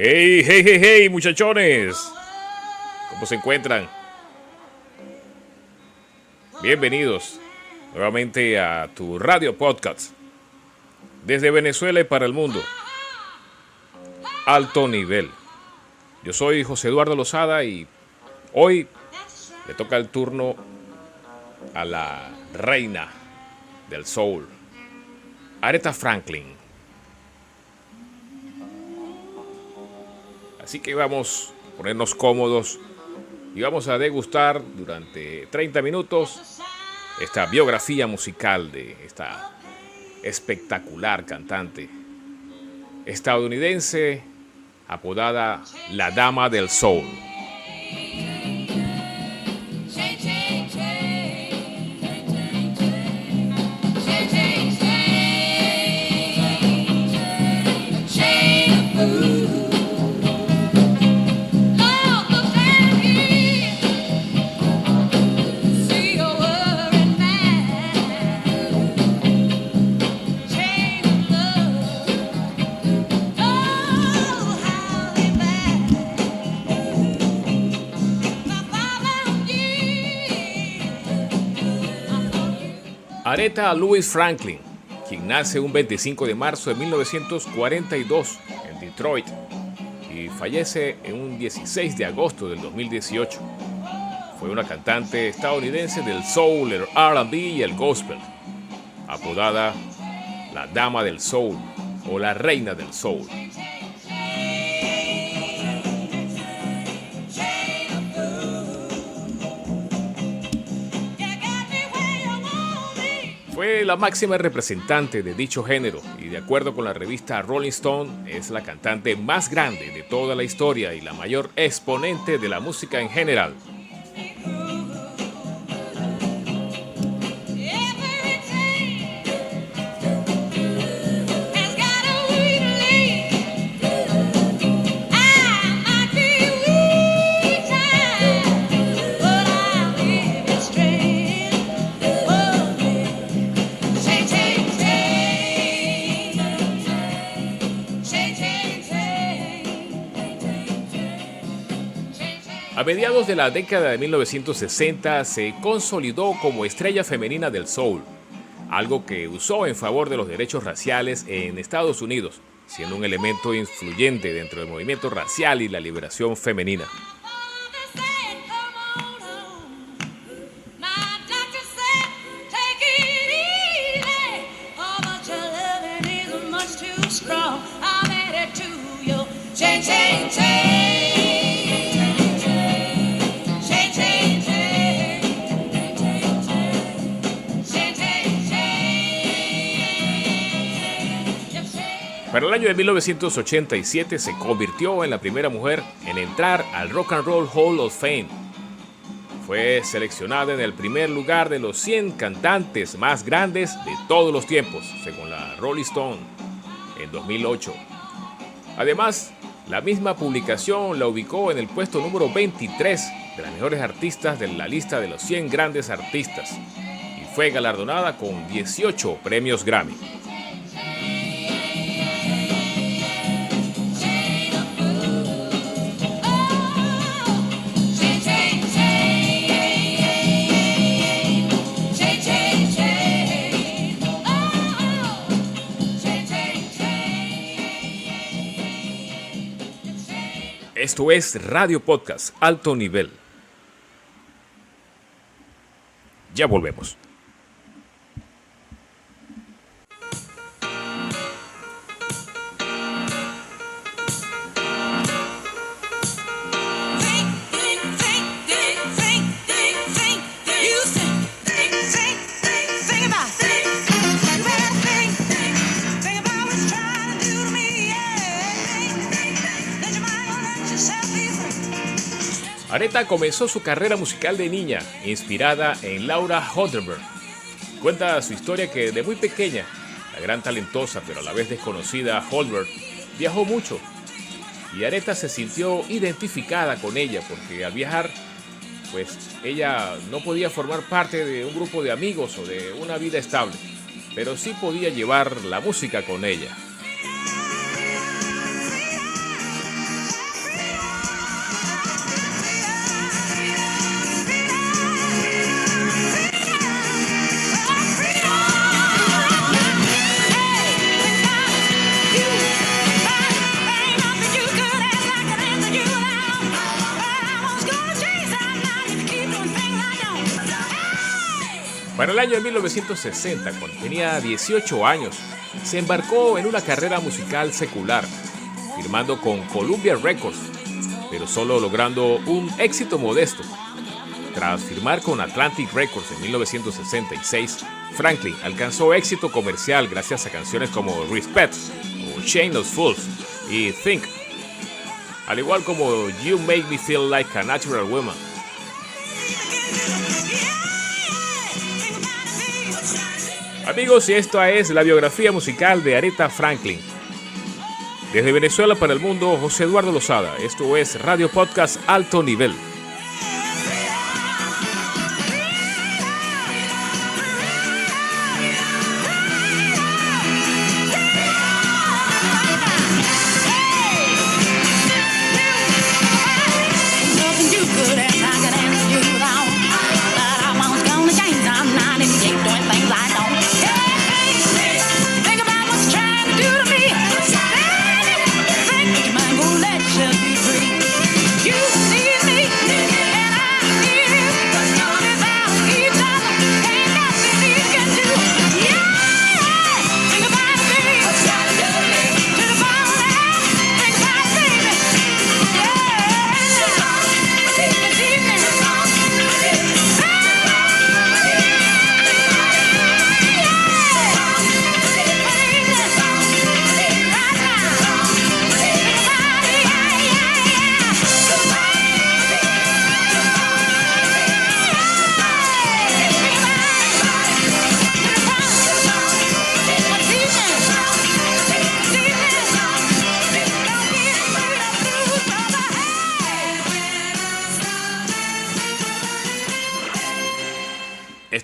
Hey, hey, hey, hey, muchachones. ¿Cómo se encuentran? Bienvenidos nuevamente a tu radio podcast. Desde Venezuela y para el mundo. Alto nivel. Yo soy José Eduardo Lozada y hoy le toca el turno a la reina del soul, Aretha Franklin. Así que vamos a ponernos cómodos y vamos a degustar durante 30 minutos esta biografía musical de esta espectacular cantante estadounidense apodada la Dama del Soul. Aretha Louise Franklin, quien nace un 25 de marzo de 1942 en Detroit y fallece en un 16 de agosto del 2018. Fue una cantante estadounidense del soul, el R&B y el gospel, apodada la Dama del Soul o la Reina del Soul. Fue la máxima representante de dicho género y de acuerdo con la revista Rolling Stone es la cantante más grande de toda la historia y la mayor exponente de la música en general. A mediados de la década de 1960 se consolidó como estrella femenina del soul, algo que usó en favor de los derechos raciales en Estados Unidos, siendo un elemento influyente dentro del movimiento racial y la liberación femenina. Para el año de 1987 se convirtió en la primera mujer en entrar al Rock and Roll Hall of Fame. Fue seleccionada en el primer lugar de los 100 cantantes más grandes de todos los tiempos, según la Rolling Stone, en 2008. Además, la misma publicación la ubicó en el puesto número 23 de las mejores artistas de la lista de los 100 grandes artistas y fue galardonada con 18 premios Grammy. Esto es Radio Podcast Alto Nivel. Ya volvemos. Aretha comenzó su carrera musical de niña, inspirada en Laura Hodenberg. Cuenta su historia que de muy pequeña, la gran talentosa pero a la vez desconocida Hodenberg viajó mucho y Aretha se sintió identificada con ella porque al viajar, pues ella no podía formar parte de un grupo de amigos o de una vida estable, pero sí podía llevar la música con ella. Para el año de 1960, cuando tenía 18 años, se embarcó en una carrera musical secular, firmando con Columbia Records, pero solo logrando un éxito modesto. Tras firmar con Atlantic Records en 1966, Franklin alcanzó éxito comercial gracias a canciones como Respect o Chain of Fools y Think, al igual como You Make Me Feel Like a Natural Woman. Amigos, y esta es la biografía musical de Aretha Franklin. Desde Venezuela para el mundo, José Eduardo Lozada. Esto es Radio Podcast Alto Nivel.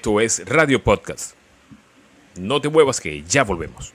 Esto es Radio Podcast. No te muevas que ya volvemos.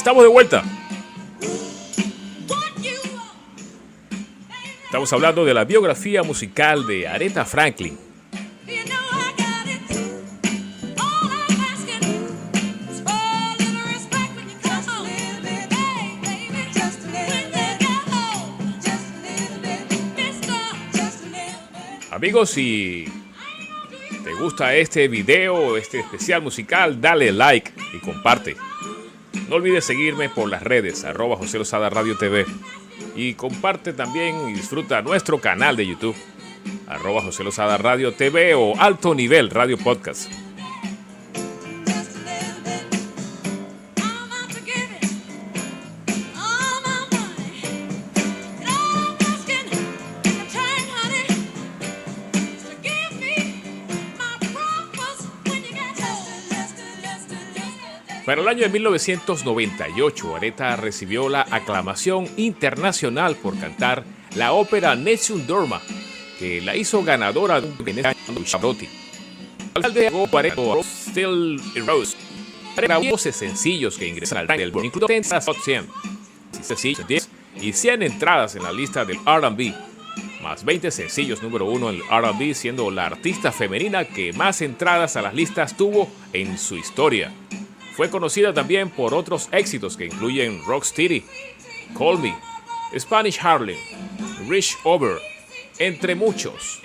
Estamos de vuelta. Estamos hablando de la biografía musical de Aretha Franklin. Amigos, si te gusta este video, este especial musical, dale like y comparte. No olvides seguirme por las redes, @José Lozada Radio TV. Y comparte también y disfruta nuestro canal de YouTube, @José Lozada Radio TV o Alto Nivel Radio Podcast. Para el año de 1998, Aretha recibió la aclamación internacional por cantar la ópera Nessun Dorma, que la hizo ganadora de un premio Pavarotti. Al de Aretha Still Rose, grabó 12 sencillos que ingresan al Billboard, incluyendo 10 y 100 entradas en la lista del R&B, más 20 sencillos número 1 en el R&B, siendo la artista femenina que más entradas a las listas tuvo en su historia. Fue conocida también por otros éxitos que incluyen Rocksteady, Call Me, Spanish Harlem, Reach Over, entre muchos.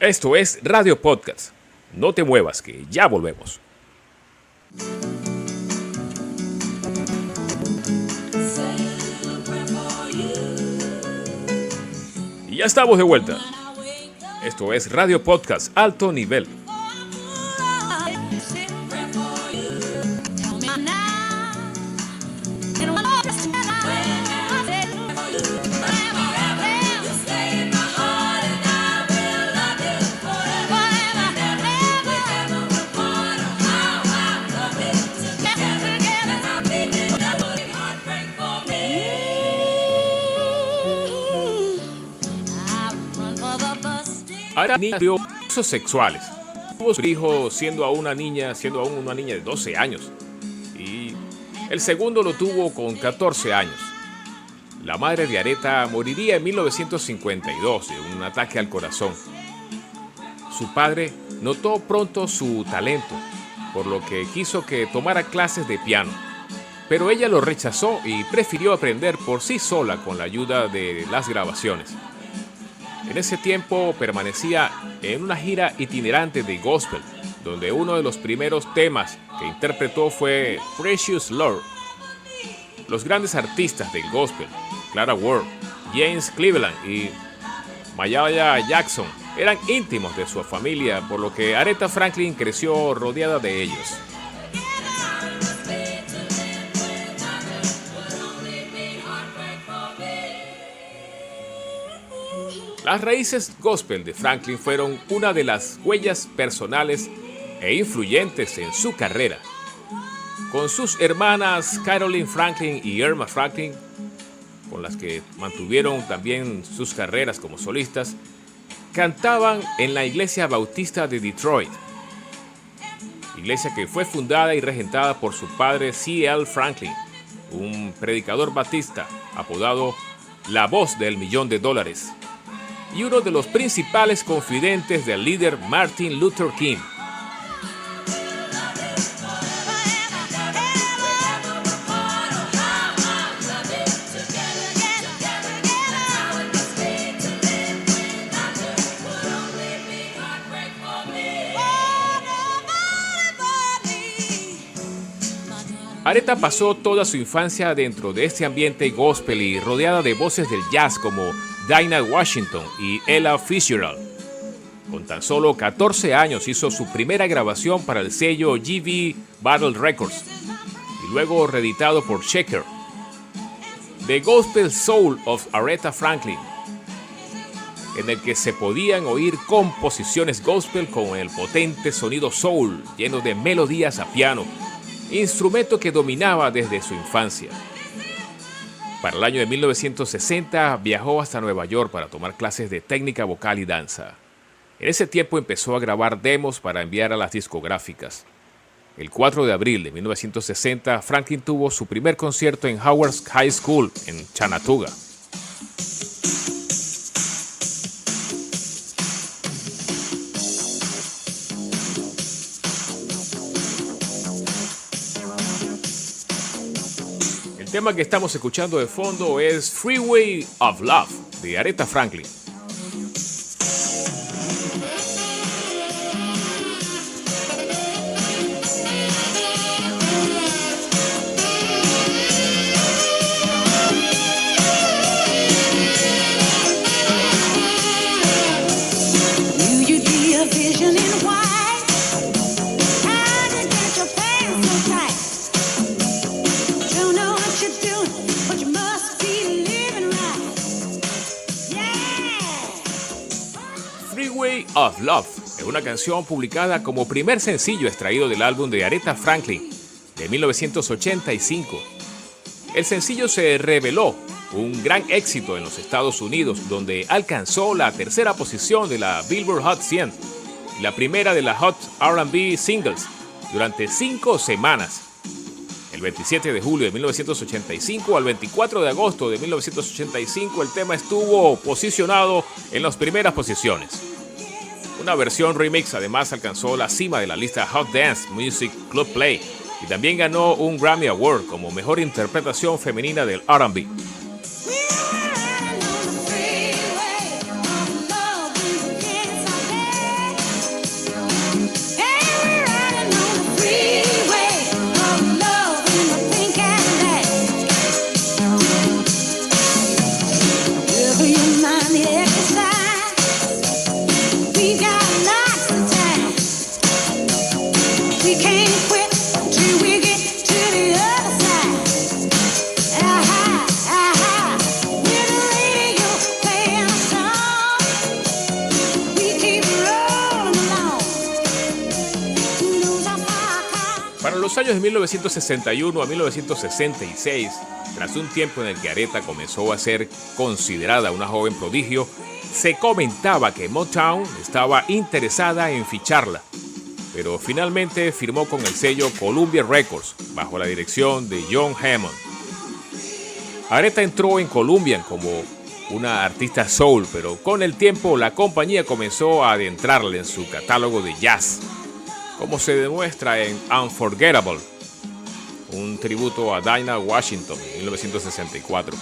Esto es Radio Podcast. No te muevas, que ya volvemos. Y ya estamos de vuelta. Esto es Radio Podcast Alto Nivel. Aretha dio abusos sexuales. Tuvo su hijo siendo aún una niña de 12 años. Y el segundo lo tuvo con 14 años. La madre de Aretha moriría en 1952 de un ataque al corazón. Su padre notó pronto su talento, por lo que quiso que tomara clases de piano. Pero ella lo rechazó y prefirió aprender por sí sola con la ayuda de las grabaciones. En ese tiempo permanecía en una gira itinerante de gospel, donde uno de los primeros temas que interpretó fue Precious Lord. Los grandes artistas del gospel, Clara Ward, James Cleveland y Mahalia Jackson, eran íntimos de su familia, por lo que Aretha Franklin creció rodeada de ellos. Las raíces gospel de Franklin fueron una de las huellas personales e influyentes en su carrera. Con sus hermanas Caroline Franklin y Irma Franklin, con las que mantuvieron también sus carreras como solistas, cantaban en la Iglesia Bautista de Detroit, iglesia que fue fundada y regentada por su padre C.L. Franklin, un predicador batista apodado la voz del $1,000,000. Y uno de los principales confidentes del líder Martin Luther King. Aretha pasó toda su infancia dentro de este ambiente gospel y rodeada de voces del jazz como Dinah Washington y Ella Fitzgerald. Con tan solo 14 años hizo su primera grabación para el sello GV Battle Records y luego reeditado por Shaker. The Gospel Soul of Aretha Franklin, en el que se podían oír composiciones gospel con el potente sonido soul, lleno de melodías a piano, instrumento que dominaba desde su infancia. Para el año de 1960 viajó hasta Nueva York para tomar clases de técnica vocal y danza. En ese tiempo empezó a grabar demos para enviar a las discográficas. El 4 de abril de 1960, Franklin tuvo su primer concierto en Howard High School en Chattanooga. El tema que estamos escuchando de fondo es Freeway of Love de Aretha Franklin. Of Love es una canción publicada como primer sencillo extraído del álbum de Aretha Franklin de 1985. El sencillo se reveló un gran éxito en los Estados Unidos, donde alcanzó la tercera posición de la Billboard Hot 100 y la primera de la Hot R&B Singles durante 5 semanas. El 27 de julio de 1985 al 24 de agosto de 1985 el tema estuvo posicionado en las primeras posiciones. Una versión remix además alcanzó la cima de la lista Hot Dance Music Club Play y también ganó un Grammy Award como mejor interpretación femenina del R&B. Para los años de 1961 a 1966, tras un tiempo en el que Aretha comenzó a ser considerada una joven prodigio, se comentaba que Motown estaba interesada en ficharla, pero finalmente firmó con el sello Columbia Records bajo la dirección de John Hammond. Aretha entró en Columbia como una artista soul, pero con el tiempo la compañía comenzó a adentrarla en su catálogo de jazz, como se demuestra en Unforgettable, un tributo a Dinah Washington en 1964,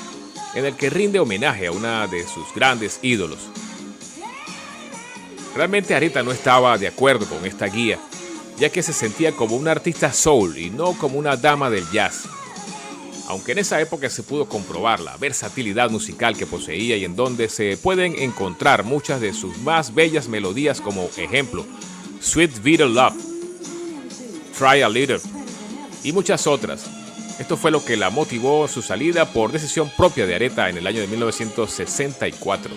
en el que rinde homenaje a una de sus grandes ídolos. Realmente Aretha no estaba de acuerdo con esta guía, ya que se sentía como una artista soul y no como una dama del jazz. Aunque en esa época se pudo comprobar la versatilidad musical que poseía y en donde se pueden encontrar muchas de sus más bellas melodías, como ejemplo Sweet Bitter Love, Try a Little y muchas otras. Esto fue lo que la motivó a su salida por decisión propia de Aretha en el año de 1964.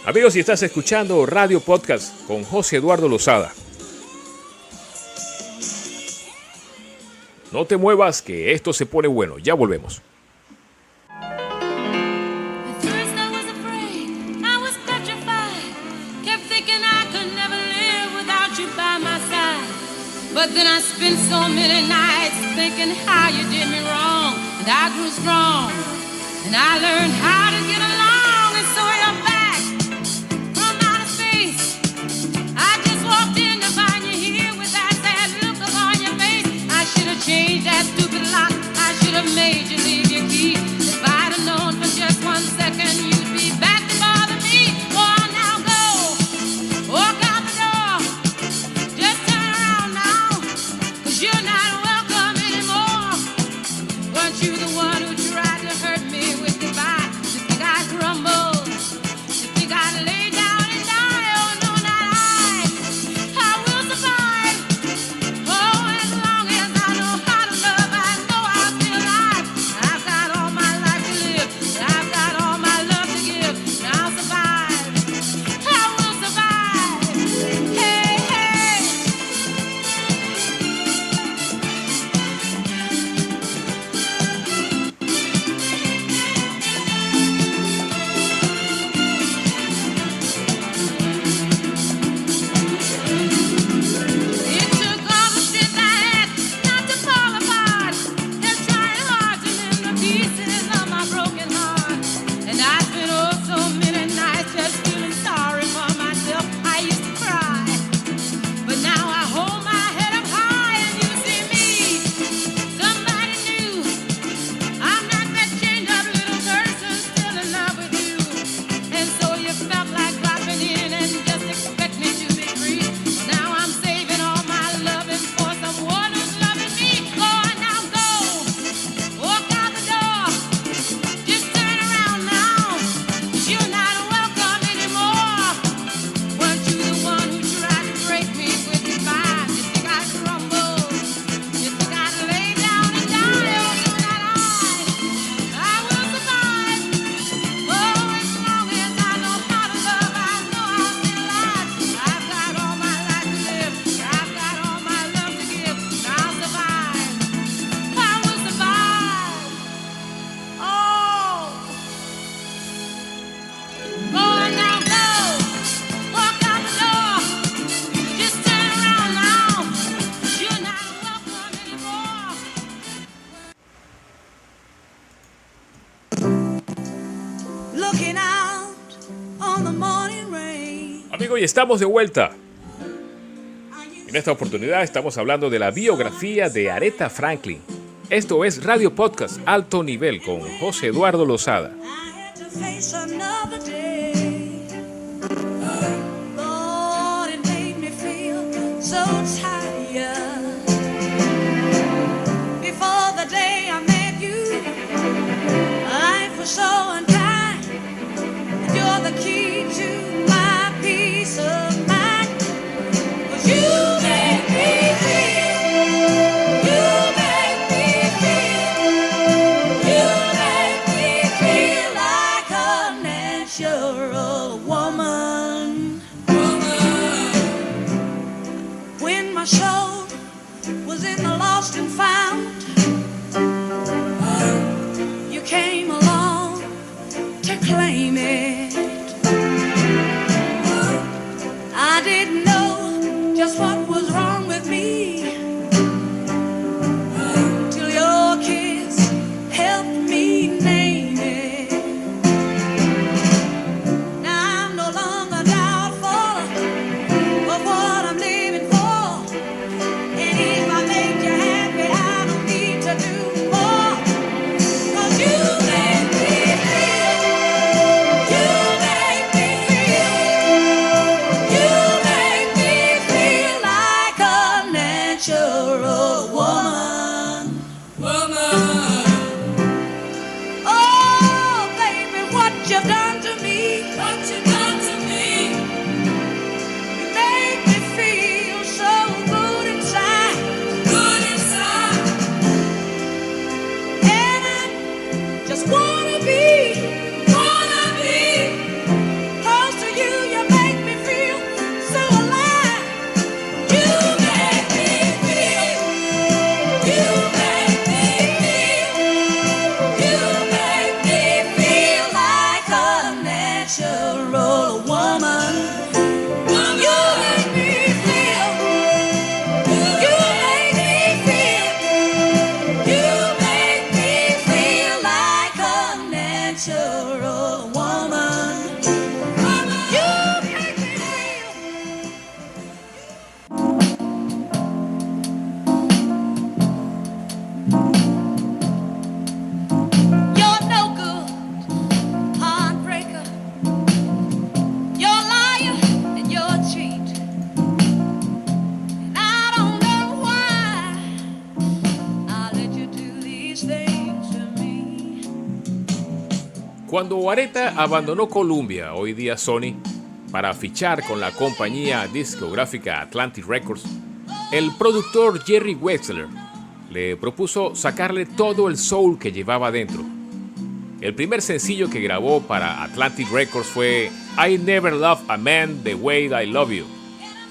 Amigos, si estás escuchando Radio Podcast con José Eduardo Lozada, no te muevas que esto se pone bueno, ya volvemos. But then I spent so many nights thinking how you did me wrong, and I grew strong, and I learned how to get along, and so you're back from outer space. I just walked in to find you here with that sad look upon Amigos, y estamos de vuelta. En esta oportunidad estamos hablando de la biografía de Aretha Franklin. Esto es Radio Podcast Alto Nivel con José Eduardo Lozada. Cuando Aretha abandonó Columbia, hoy día Sony, para fichar con la compañía discográfica Atlantic Records, el productor Jerry Wexler le propuso sacarle todo el soul que llevaba dentro. El primer sencillo que grabó para Atlantic Records fue I Never Loved a Man the Way I Love You.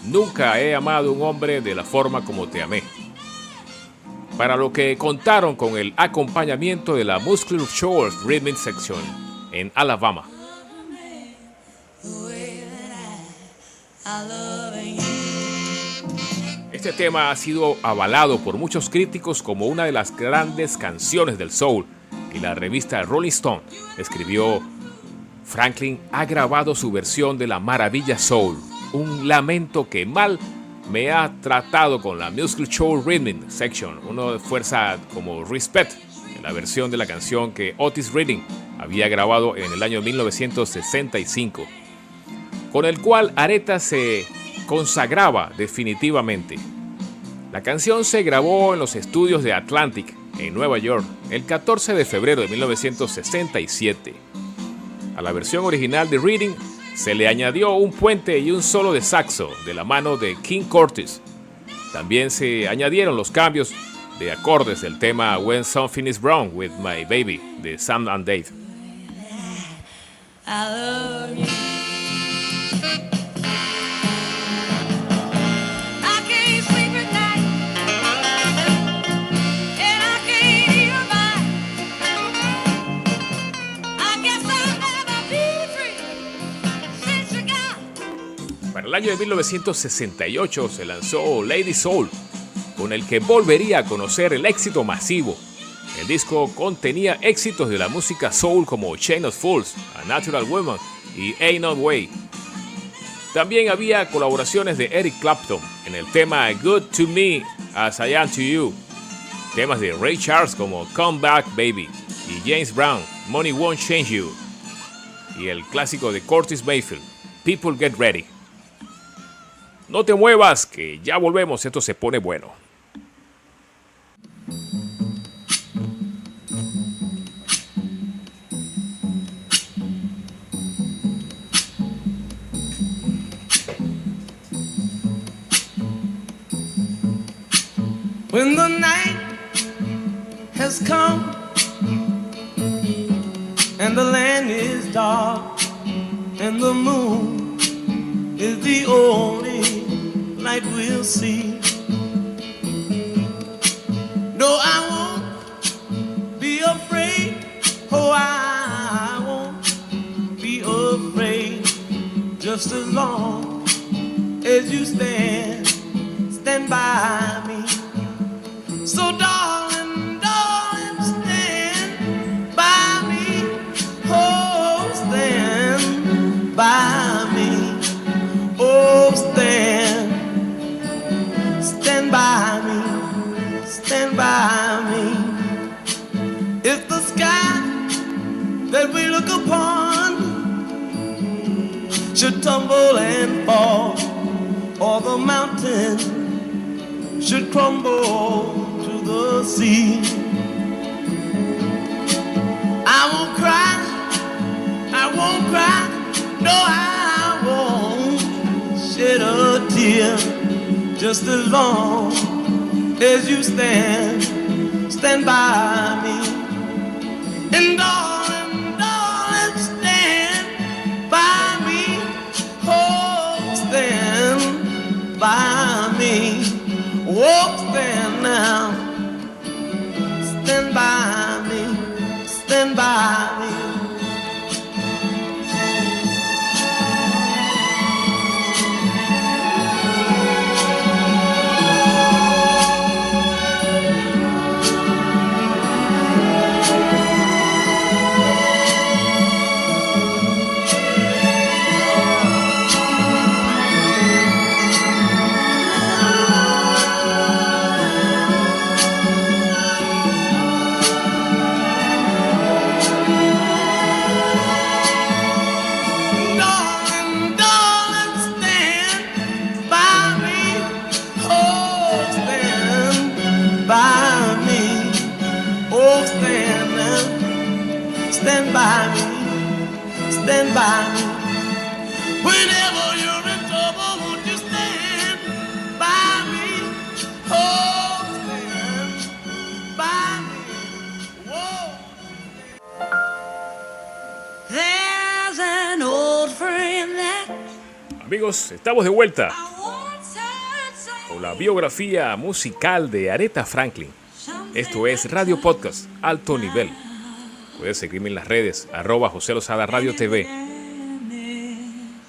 Nunca he amado a un hombre de la forma como te amé. Para lo que contaron con el acompañamiento de la Muscle Shoals Rhythm Section en Alabama. Este tema ha sido avalado por muchos críticos como una de las grandes canciones del soul, y la revista Rolling Stone escribió: Franklin ha grabado su versión de la maravilla soul, un lamento que mal me ha tratado con la Muscle Shoals Rhythm Section, uno de fuerza como Respect, en la versión de la canción que Otis Redding había grabado en el año 1965, con el cual Aretha se consagraba definitivamente. La canción se grabó en los estudios de Atlantic, en Nueva York, el 14 de febrero de 1967. A la versión original de Redding se le añadió un puente y un solo de saxo de la mano de King Curtis. También se añadieron los cambios de acordes del tema When Something Is Wrong With My Baby de Sam and Dave. I love you. I can't sleep at night, and I can't hear my. I guess I'll never be free since you got. Para el año de 1968 se lanzó Lady Soul, con el que volvería a conocer el éxito masivo. El disco contenía éxitos de la música soul como Chain of Fools, A Natural Woman y Ain't No Way. También había colaboraciones de Eric Clapton en el tema Good to Me as I Am to You, temas de Ray Charles como Come Back Baby y James Brown, Money Won't Change You, y el clásico de Curtis Mayfield, People Get Ready. No te muevas, que ya volvemos, esto se pone bueno. When the night has come and the land is dark and the moon is the only light we'll see. No, I won't be afraid. Oh, I won't be afraid. Just as long as you stand by me. So darling, darling, stand by me. Oh, stand by me. Oh, stand by me. Stand by me. If the sky that we look upon should tumble and fall, or the mountain should crumble to the sea, I won't cry, no, I won't shed a tear, just as long as you stand by me. And darling, darling, stand by me. Oh, stand by me. Oh, stand now. Stand by me. Stand by me. Stand by me, stand by me. Whenever you're in trouble, won't you stand by me? Oh, stand by me. Whoa. There's an old friend that Amigos, estamos de vuelta I once heard say con la biografía musical de Aretha Franklin. Esto es Radio Podcast, alto nivel. Puedes seguirme en las redes, @José Lozada Radio TV.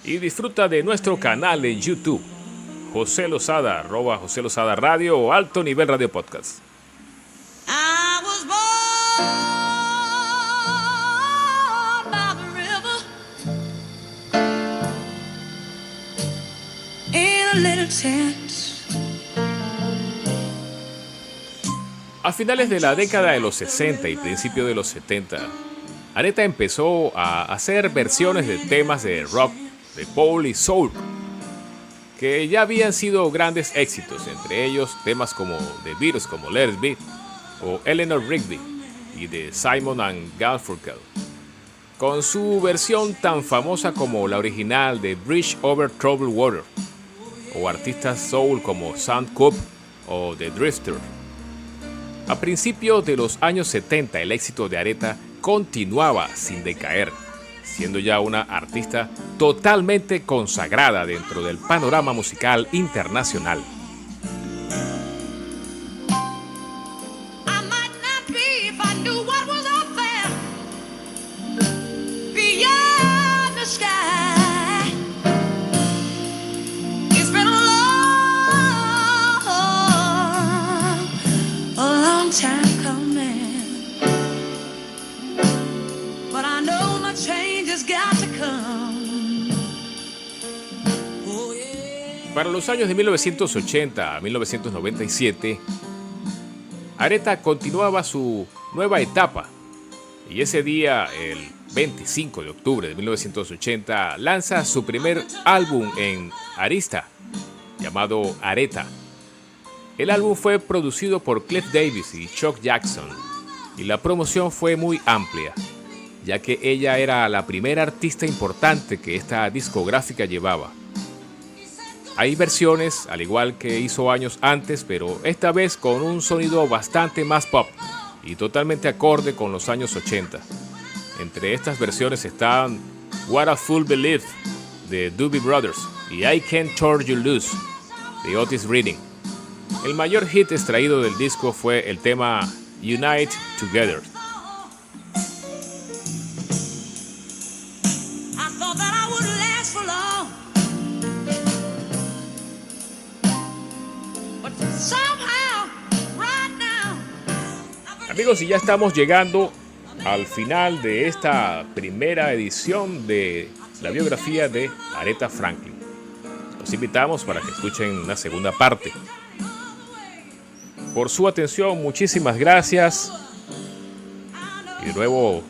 Y disfruta de nuestro canal en YouTube, José Lozada, @José Lozada Radio o Alto Nivel Radio Podcast. I was born by the river in a little tent. A finales de la década de los 60 y principios de los 70, Aretha empezó a hacer versiones de temas de rock, de pop y soul, que ya habían sido grandes éxitos, entre ellos temas como The Beatles, como Let It Be, o Eleanor Rigby, y de Simon and Garfunkel, con su versión tan famosa como la original de Bridge Over Troubled Water, o artistas soul como Sam Cooke o The Drifter. A principios de los años 70, el éxito de Aretha continuaba sin decaer, siendo ya una artista totalmente consagrada dentro del panorama musical internacional. I might not be if I knew what was up there beyond the sky. It's been a long time coming, but I know my change has got to come. Para los años de 1980 a 1997, Aretha continuaba su nueva etapa y ese día, el 25 de octubre de 1980, lanza su primer álbum en Arista, llamado Aretha. El álbum fue producido por Cliff Davis y Chuck Jackson y la promoción fue muy amplia, ya que ella era la primera artista importante que esta discográfica llevaba. Hay versiones, al igual que hizo años antes, pero esta vez con un sonido bastante más pop y totalmente acorde con los años 80. Entre estas versiones están What a Fool Believed de Doobie Brothers y I Can't Turn You Loose de Otis Redding. El mayor hit extraído del disco fue el tema Unite Together. Amigos, y ya estamos llegando al final de esta primera edición de la biografía de Aretha Franklin. Los invitamos para que escuchen la segunda parte. Por su atención, muchísimas gracias. Y de nuevo,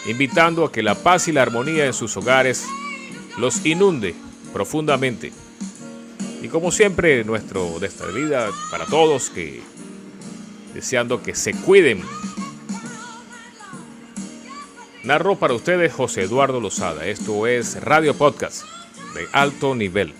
invitando a que la paz y la armonía en sus hogares los inunde profundamente. Y como siempre, nuestro despedida para todos, deseando que se cuiden. Narró para ustedes José Eduardo Lozada. Esto es Radio Podcast de alto nivel.